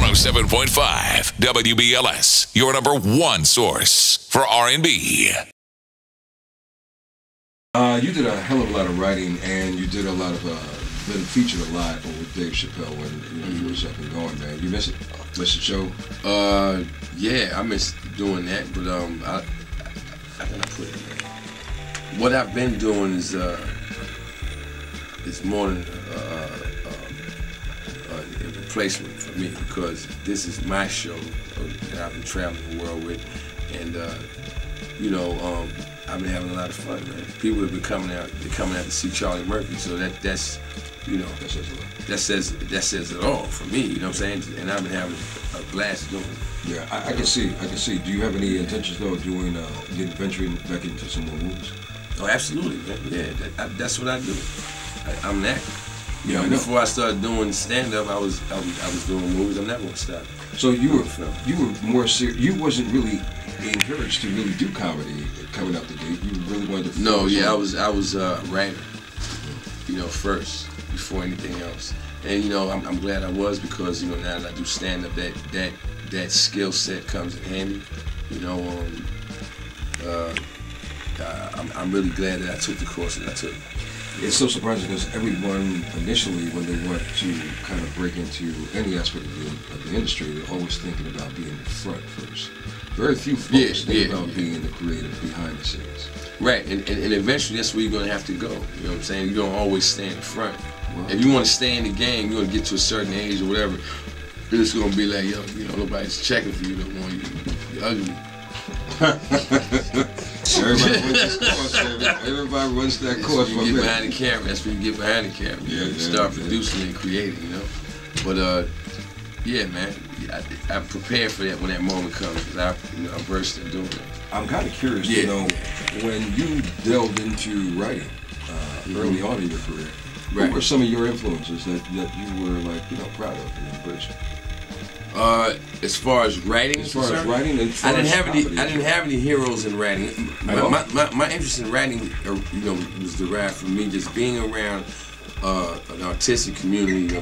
107.5 WBLS, your number one source for R&B. You did a hell of a lot of writing, and you did a lot of been featured a lot with Dave Chappelle when he was up and going, man. You miss it? Miss the show? Yeah, I miss doing that, but how can I put it, man? What I've been doing is more than a replacement for me, because this is my show that I've been traveling the world with, and you know, I've been having a lot of fun, man. People have been coming out. They're coming out to see Charlie Murphy, so that's you know, that says it all for me. You know what I'm saying? And I've been having a blast doing it. Yeah, I can see. Do you have any intentions though of doing venturing back into some more movies? Oh, absolutely, man. Yeah, that's what I do. I'm an actor. You know, I know. Before I started doing stand-up, I was doing movies. I'm never gonna stop. So you were more serious. You wasn't really encouraged to really do comedy coming up the gate. You really wanted to. No, yeah, I was a writer. You know, first before anything else. And you know, I'm glad I was, because you know, now that I do stand-up, that skill set comes in handy. You know, I'm really glad that I took the course that I took. It's so surprising because everyone initially, when they want to kind of break into any aspect of the industry, they're always thinking about being in the front first. Very few folks think about being in the creative behind the scenes. Right, and eventually that's where you're going to have to go. You know what I'm saying? You don't always stay in the front. Well, if you want to stay in the game, you're going to get to a certain age or whatever, it's going to be like, yo, you know, nobody's checking for you no more. You're ugly. Everybody runs that course. You get behind the camera. That's when you get behind the camera. You start producing and creating, you know. But yeah, man, I prepared for that when that moment comes, because I burst into doing it. I'm kind of curious, you know, when you delved into writing early on in your career, what were some of your influences that you were like, you know, proud of and embraced? As far as writing, I didn't have any heroes in writing. My interest in writing, you know, was derived from me just being around an artistic community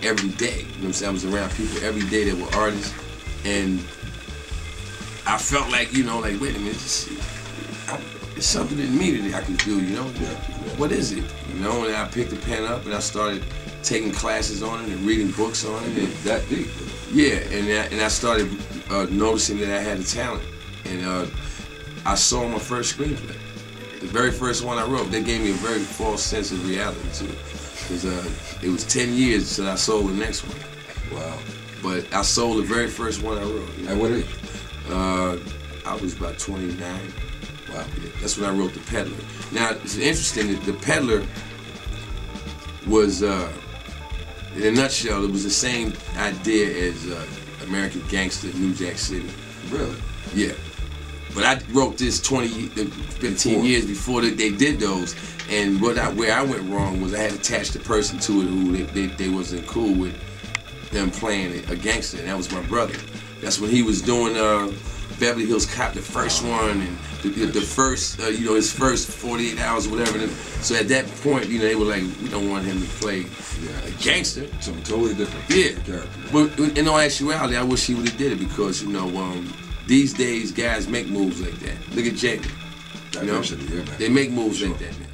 every day. You know what I'm saying? I was around people every day that were artists, and I felt like, you know, like, wait a minute, it's something in me that I can do. You know, what is it? You know, and I picked the pen up and I started taking classes on it and reading books on it. And that deep. Yeah, and I started noticing that I had a talent, and I saw my first screenplay. The very first one I wrote, they gave me a very false sense of reality to it. Because it was 10 years until I sold the next one. Wow. But I sold the very first one I wrote. At what age? I was about 29. Wow. Yeah, that's when I wrote The Peddler. Now, it's interesting that The Peddler was, in a nutshell, it was the same idea as American Gangster, New Jack City. Really? Yeah. But I wrote this 15 years before they did those, and where I went wrong was I had attached a person to it who they wasn't cool with them playing a gangster, and that was my brother. That's when he was doing Beverly Hills Cop, the first one, and the first, you know, his first 48 hours or whatever. So at that point, you know, they were like, we don't want him to play a gangster. Something totally different. Yeah. But in all actuality, I wish he would have did it, because, you know, these days guys make moves like that. Look at Jamie. You know, they make moves like that, man.